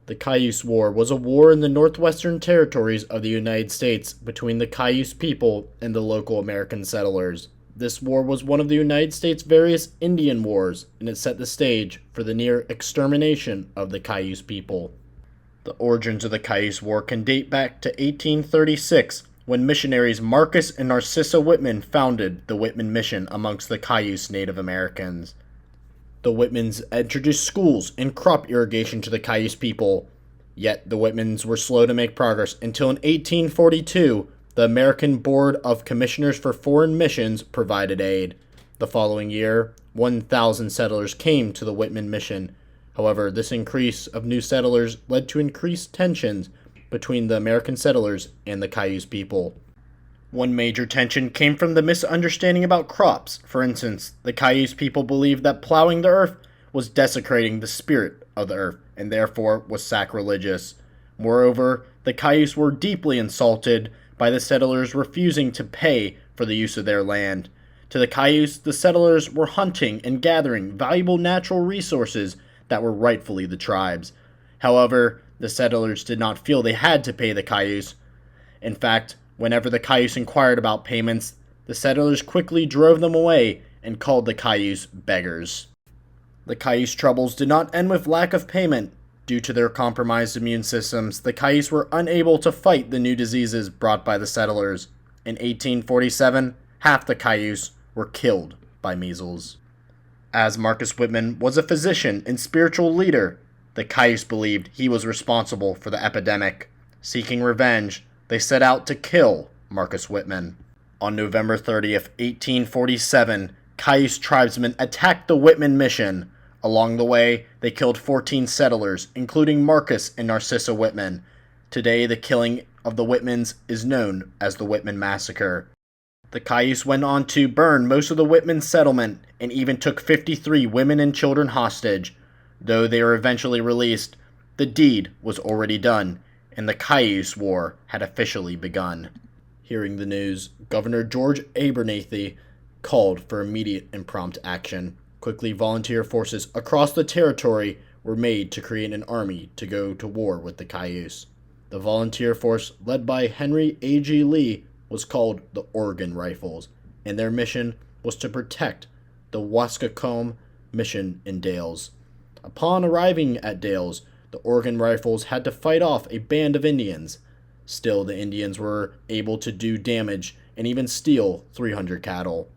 The Cayuse War was a war in the northwestern territories of the United States between the Cayuse people and the local American settlers. This war was one of the United States' various Indian wars, and it set the stage for the near extermination of the Cayuse people. The origins of the Cayuse War can date back to 1836, when missionaries Marcus and Narcissa Whitman founded the Whitman Mission amongst the Cayuse Native Americans. The Whitmans introduced schools and crop irrigation to the Cayuse people, yet the Whitmans were slow to make progress until in 1842, the American Board of Commissioners for Foreign Missions provided aid. The following year, 1,000 settlers came to the Whitman Mission. However, this increase of new settlers led to increased tensions between the American settlers and the Cayuse people. One major tension came from the misunderstanding about crops. For instance, the Cayuse people believed that plowing the earth was desecrating the spirit of the earth and therefore was sacrilegious. Moreover, the Cayuse were deeply insulted by the settlers refusing to pay for the use of their land. To the Cayuse, the settlers were hunting and gathering valuable natural resources that were rightfully the tribe's. However, the settlers did not feel they had to pay the Cayuse. In fact, whenever the Cayuse inquired about payments, the settlers quickly drove them away and called the Cayuse beggars. The Cayuse troubles did not end with lack of payment. Due to their compromised immune systems, the Cayuse were unable to fight the new diseases brought by the settlers. In 1847, half the Cayuse were killed by measles. As Marcus Whitman was a physician and spiritual leader, the Cayuse believed he was responsible for the epidemic. Seeking revenge, they set out to kill Marcus Whitman. On November 30th, 1847, Cayuse tribesmen attacked the Whitman Mission. Along the way, they killed 14 settlers, including Marcus and Narcissa Whitman. Today, the killing of the Whitmans is known as the Whitman Massacre. The Cayuse went on to burn most of the Whitman settlement and even took 53 women and children hostage. Though they were eventually released, the deed was already done, and the Cayuse War had officially begun. Hearing the news, Governor George Abernathy called for immediate and prompt action. Quickly, volunteer forces across the territory were made to create an army to go to war with the Cayuse. The volunteer force, led by Henry A.G. Lee, was called the Oregon Rifles, and their mission was to protect the Wascocom Mission in Dales. Upon arriving at Dales, the Oregon Rifles had to fight off a band of Indians. Still, the Indians were able to do damage and even steal 300 cattle.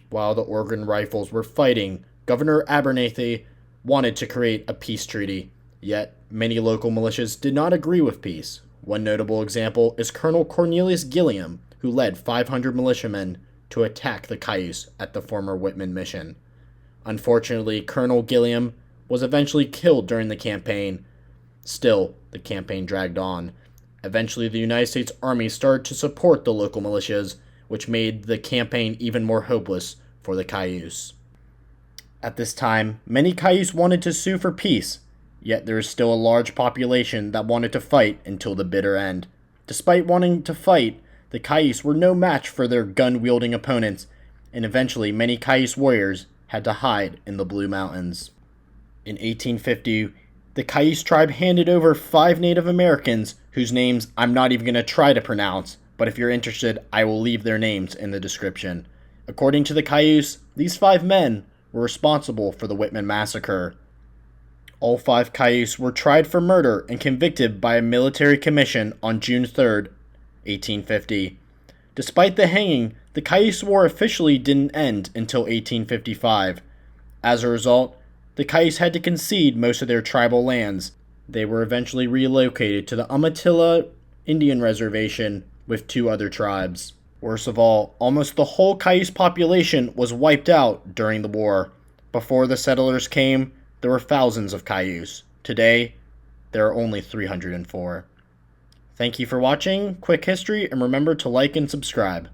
While the Oregon Rifles were fighting, Governor Abernathy wanted to create a peace treaty, yet many local militias did not agree with peace. One notable example is Colonel Cornelius Gilliam, who led 500 militiamen to attack the Cayuse at the former Whitman Mission. Unfortunately, Colonel Gilliam was eventually killed during the campaign. Still, the campaign dragged on. Eventually, the United States Army started to support the local militias, which made the campaign even more hopeless for the Cayuse. At this time, many Cayuse wanted to sue for peace, yet there is still a large population that wanted to fight until the bitter end. Despite wanting to fight, the Cayuse were no match for their gun-wielding opponents, and eventually many Cayuse warriors had to hide in the Blue Mountains. In 1850, the Cayuse tribe handed over 5 Native Americans whose names I'm not even going to try to pronounce, but if you're interested, I will leave their names in the description. According to the Cayuse, these 5 men were responsible for the Whitman Massacre. All 5 Cayuse were tried for murder and convicted by a military commission on June 3rd, 1850. Despite the hanging, the Cayuse War officially didn't end until 1855. As a result, the Cayuse had to concede most of their tribal lands. They were eventually relocated to the Umatilla Indian Reservation with 2 other tribes. Worst of all, almost the whole Cayuse population was wiped out during the war. Before the settlers came, there were thousands of Cayuse. Today, there are only 304. Thank you for watching Quick History, and remember to like and subscribe.